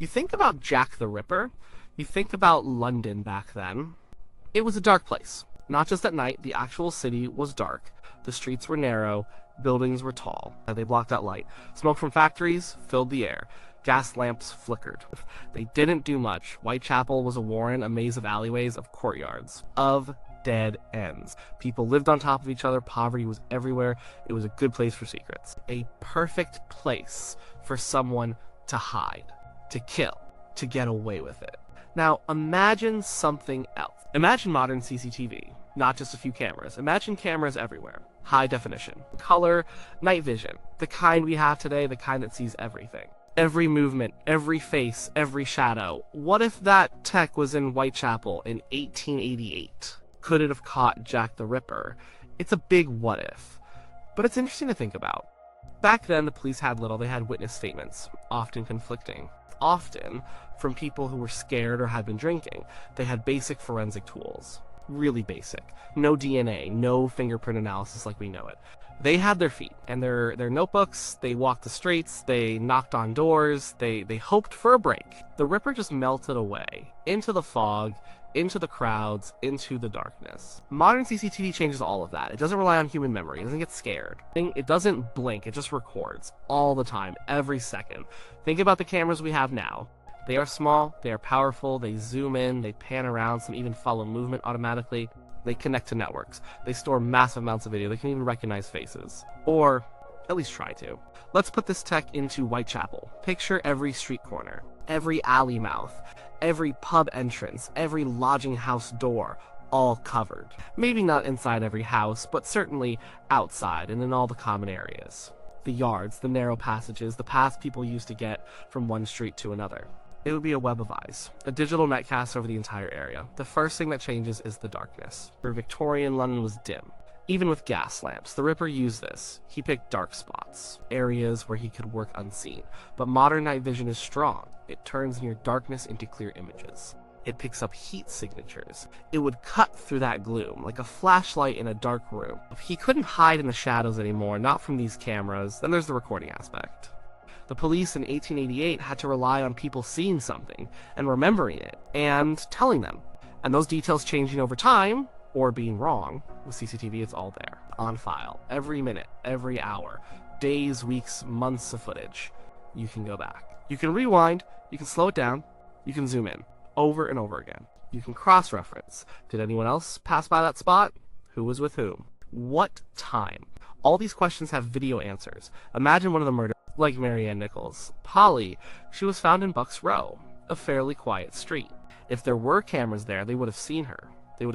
You think about Jack the Ripper, you think about London back then. It was a dark place. Not just at night, the actual city was dark. The streets were narrow, buildings were tall, and they blocked out light. Smoke from factories filled the air. Gas lamps flickered. They didn't do much. Whitechapel was a warren, a maze of alleyways, of courtyards, of dead ends. People lived on top of each other. Poverty was everywhere. It was a good place for secrets. A perfect place for someone to hide, to kill, to get away with it. Now, imagine something else. Imagine modern CCTV, not just a few cameras. Imagine cameras everywhere. High definition, color, night vision, the kind we have today, the kind that sees everything. Every movement, every face, every shadow. What if that tech was in Whitechapel in 1888? Could it have caught Jack the Ripper? It's a big what if. But it's interesting to think about. Back then, the police had little. They had witness statements, often conflicting. Often from people who were scared or had been drinking. They had basic forensic tools. Really basic. No DNA, no fingerprint analysis like we know it. They had their feet and their notebooks. They walked the streets. They knocked on doors. They hoped for a break. The Ripper just melted away into the fog, into the crowds, into the darkness. Modern CCTV changes all of that. It doesn't rely on human memory. It doesn't get scared. It doesn't blink. It just records all the time, every second. Think about the cameras we have now. They are small, they are powerful, they zoom in, they pan around, some even follow movement automatically. They connect to networks. They store massive amounts of video. They can even recognize faces. Or at least try to. Let's put this tech into Whitechapel. Picture every street corner, every alley mouth, every pub entrance, every lodging house door, all covered. Maybe not inside every house, but certainly outside and in all the common areas. The yards, the narrow passages, the paths people used to get from one street to another. It would be a web of eyes, a digital netcast over the entire area. The first thing that changes is the darkness. For Victorian London was dim. Even with gas lamps, the Ripper used this. He picked dark spots, areas where he could work unseen. But modern night vision is strong. It turns near darkness into clear images. It picks up heat signatures. It would cut through that gloom, like a flashlight in a dark room. If he couldn't hide in the shadows anymore, not from these cameras, then there's the recording aspect. The police in 1888 had to rely on people seeing something, and remembering it, and telling them. And those details changing over time, or being wrong. With CCTV, it's all there, on file, every minute, every hour, days, weeks, months of footage. You can go back. You can rewind, you can slow it down, you can zoom in, over and over again. You can cross-reference. Did anyone else pass by that spot? Who was with whom? What time? All these questions have video answers. Imagine one of the murders, like Marianne Nichols. Polly, she was found in Bucks Row, a fairly quiet street. If there were cameras there, they would have seen her. They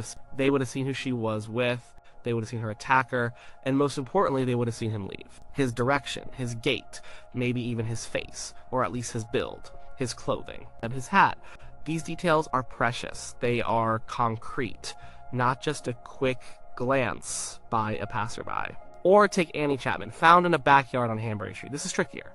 would have seen who she was with, they would have seen her attacker, and most importantly, they would have seen him leave. His direction, his gait, maybe even his face, or at least his build, his clothing, and his hat. These details are precious. They are concrete, not just a quick glance by a passerby. Or take Annie Chapman, found in a backyard on Hanbury Street. This is trickier.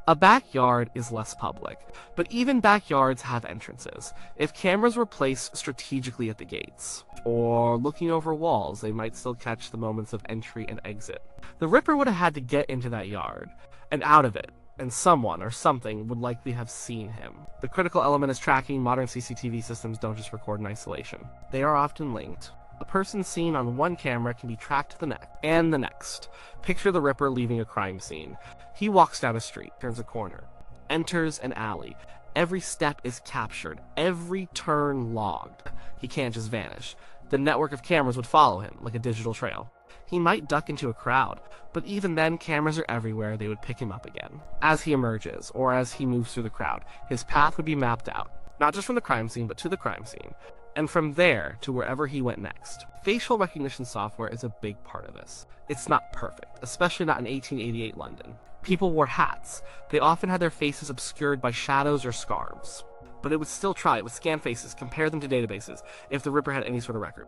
A backyard is less public, but even backyards have entrances. If cameras were placed strategically at the gates, or looking over walls, they might still catch the moments of entry and exit. The Ripper would have had to get into that yard, and out of it, and someone or something would likely have seen him. The critical element is tracking. Modern CCTV systems don't just record in isolation. They are often linked. A person seen on one camera can be tracked to the next, and the next. Picture the Ripper leaving a crime scene. He walks down a street, turns a corner, enters an alley. Every step is captured, every turn logged. He can't just vanish. The network of cameras would follow him, like a digital trail. He might duck into a crowd, but even then, cameras are everywhere. They would pick him up again. As he emerges, or as he moves through the crowd, his path would be mapped out. Not just from the crime scene, but to the crime scene. And from there to wherever he went next. Facial recognition software is a big part of this. It's not perfect, especially not in 1888 London. People wore hats. They often had their faces obscured by shadows or scarves. But it would still try. It would scan faces, compare them to databases, if the Ripper had any sort of record.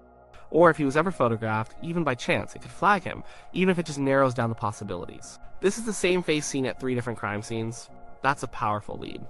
Or if he was ever photographed, even by chance, it could flag him, even if it just narrows down the possibilities. This is the same face seen at 3 different crime scenes. That's a powerful lead.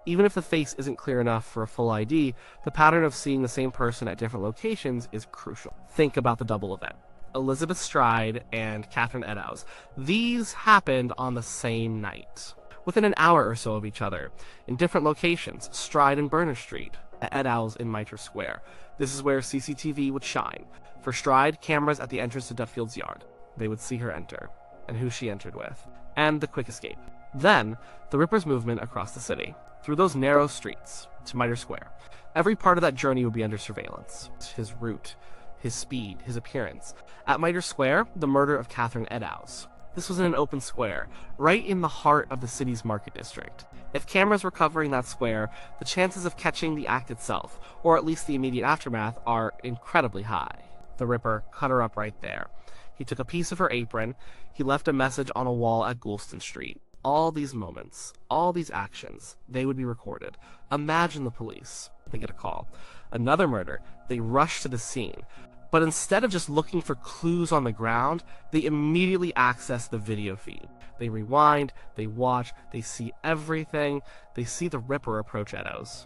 Even if the face isn't clear enough for a full ID, the pattern of seeing the same person at different locations is crucial. Think about the double event. Elizabeth Stride and Catherine Eddowes. These happened on the same night. within an hour or so of each other, in different locations, Stride and Burner Street, at Eddowes in Mitre Square. This is where CCTV would shine. For Stride, cameras at the entrance to Duffield's yard. They would see her enter, and who she entered with, and the quick escape. Then, the Ripper's movement across the city, through those narrow streets, to Mitre Square. Every part of that journey would be under surveillance. His route, his speed, his appearance. At Mitre Square, the murder of Catherine Eddowes. This was in an open square, right in the heart of the city's market district. If cameras were covering that square, the chances of catching the act itself, or at least the immediate aftermath, are incredibly high. The Ripper cut her up right there. He took a piece of her apron. He left a message on a wall at Goulston Street. All these moments, all these actions, they would be recorded. Imagine the police. They get a call. Another murder. They rush to the scene. But instead of just looking for clues on the ground, they immediately access the video feed. They rewind, they watch, they see everything. They see the Ripper approach Eddowes.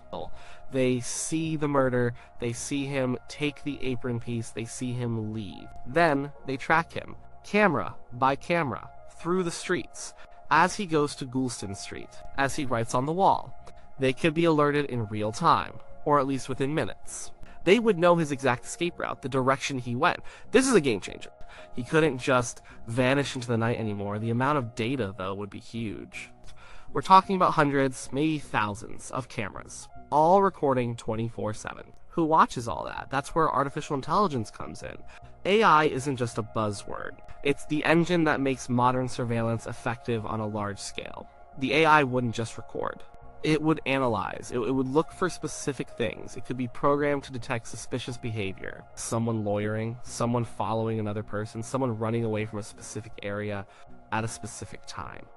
They see the murder, they see him take the apron piece, they see him leave. Then they track him, camera by camera, through the streets, as he goes to Goulston Street, as he writes on the wall. They could be alerted in real time, or at least within minutes. They would know his exact escape route, the direction he went. This is a game changer. He couldn't just vanish into the night anymore. The amount of data, though, would be huge. We're talking about hundreds, maybe thousands of cameras, all recording 24/7. Who watches all that? That's where artificial intelligence comes in. AI isn't just a buzzword. It's the engine that makes modern surveillance effective on a large scale. The AI wouldn't just record. It would analyze. It would look for specific things. It could be programmed to detect suspicious behavior. Someone loitering, someone following another person, someone running away from a specific area at a specific time.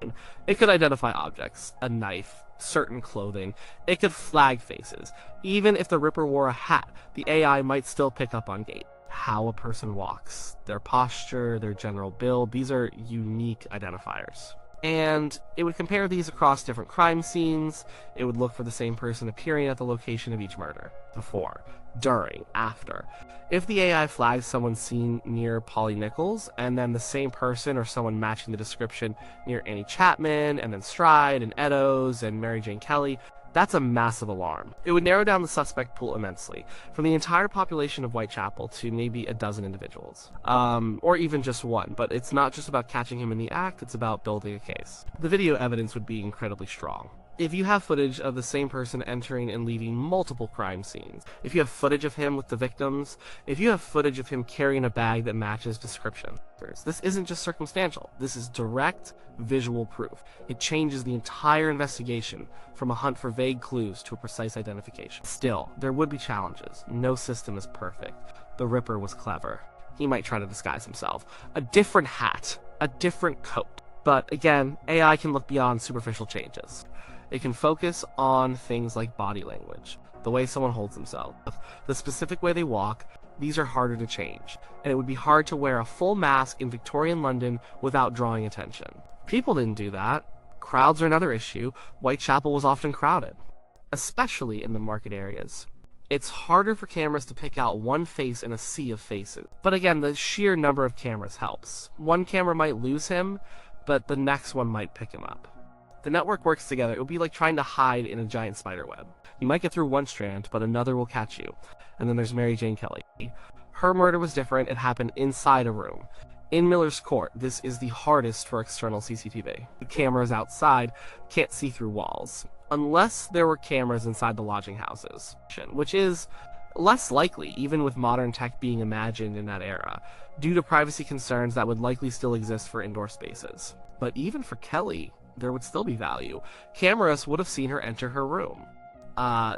It could identify objects, a knife, certain clothing. It could flag faces. Even if the Ripper wore a hat, the AI might still pick up on gait, how a person walks, their posture, their general build. These are unique identifiers. And it would compare these across different crime scenes. It would look for the same person appearing at the location of each murder. Before, during, after. If the AI flags someone seen near Polly Nichols, and then the same person or someone matching the description near Annie Chapman, and then Stride, and Eddowes, and Mary Jane Kelly, that's a massive alarm. It would narrow down the suspect pool immensely, from the entire population of Whitechapel to maybe a dozen individuals. Or even just one, but it's not just about catching him in the act, it's about building a case. The video evidence would be incredibly strong. If you have footage of the same person entering and leaving multiple crime scenes, if you have footage of him with the victims, if you have footage of him carrying a bag that matches description, this isn't just circumstantial. This is direct visual proof. It changes the entire investigation from a hunt for vague clues to a precise identification. Still, there would be challenges. No system is perfect. The Ripper was clever. He might try to disguise himself. A different hat, a different coat. But again, AI can look beyond superficial changes. It can focus on things like body language, the way someone holds themselves, the specific way they walk. These are harder to change, and it would be hard to wear a full mask in Victorian London without drawing attention. People didn't do that. Crowds are another issue. Whitechapel was often crowded, especially in the market areas. It's harder for cameras to pick out one face in a sea of faces. But again, the sheer number of cameras helps. One camera might lose him, but the next one might pick him up. The network works together. It would be like trying to hide in a giant spider web. You might get through one strand, but another will catch you. And then there's Mary Jane Kelly. Her murder was different. It happened inside a room. In Miller's Court, this is the hardest for external CCTV. The cameras outside can't see through walls, unless there were cameras inside the lodging houses, which is less likely, even with modern tech being imagined in that era, due to privacy concerns that would likely still exist for indoor spaces. But even for Kelly, there would still be value. Cameras would have seen her enter her room.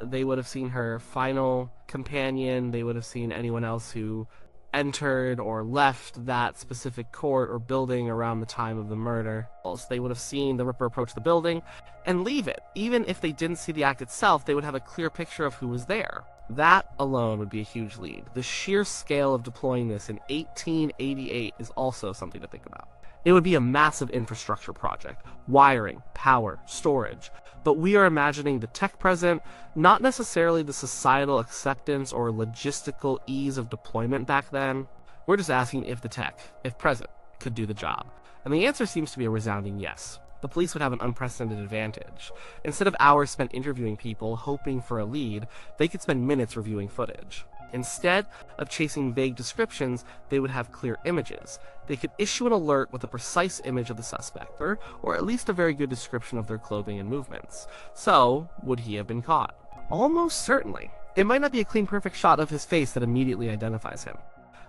They would have seen her final companion. They would have seen anyone else who entered or left that specific court or building around the time of the murder. Also, they would have seen the Ripper approach the building and leave it. Even if they didn't see the act itself, they would have a clear picture of who was there. That alone would be a huge lead. The sheer scale of deploying this in 1888 is also something to think about. It would be a massive infrastructure project, wiring, power, storage. But we are imagining the tech present, not necessarily the societal acceptance or logistical ease of deployment back then. We're just asking if the tech, if present, could do the job. And the answer seems to be a resounding yes. the police would have an unprecedented advantage. Instead of hours spent interviewing people, hoping for a lead, they could spend minutes reviewing footage. Instead of chasing vague descriptions, they would have clear images. They could issue an alert with a precise image of the suspect, or at least a very good description of their clothing and movements. So, would he have been caught? Almost certainly. It might not be a clean, perfect shot of his face that immediately identifies him.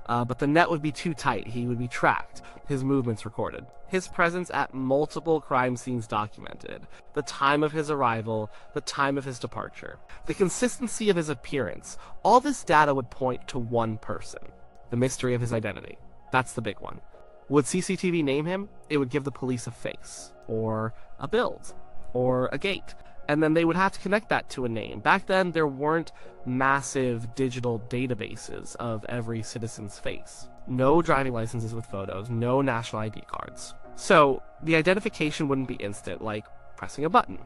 But the net would be too tight. He would be tracked, his movements recorded, his presence at multiple crime scenes documented, the time of his arrival, the time of his departure, the consistency of his appearance. All this data would point to one person, the mystery of his identity. That's the big one. Would CCTV name him? It would give the police a face, or a build, or a gait. And then they would have to connect that to a name. Back then, there weren't massive digital databases of every citizen's face. No driving licenses with photos, no national ID cards. So, the identification wouldn't be instant, like pressing a button.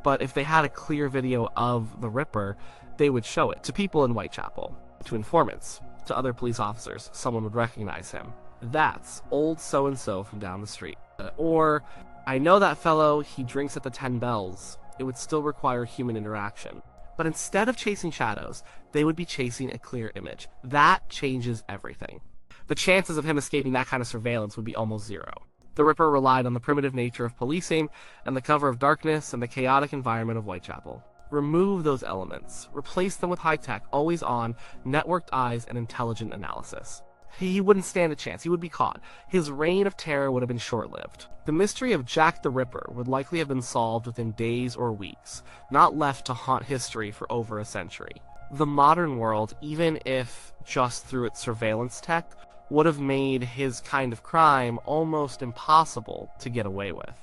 But if they had a clear video of the Ripper, they would show it to people in Whitechapel, to informants, to other police officers. Someone would recognize him. That's old so-and-so from down the street. Or, I know that fellow, he drinks at the 10 Bells. It would still require human interaction. But instead of chasing shadows, they would be chasing a clear image. That changes everything. The chances of him escaping that kind of surveillance would be almost zero. The Ripper relied on the primitive nature of policing and the cover of darkness and the chaotic environment of Whitechapel. Remove those elements. Replace them with high-tech, always-on, networked eyes and intelligent analysis. He wouldn't stand a chance. He would be caught. His reign of terror would have been short-lived. The mystery of Jack the Ripper would likely have been solved within days or weeks, not left to haunt history for over a century. The modern world, even if just through its surveillance tech, would have made his kind of crime almost impossible to get away with.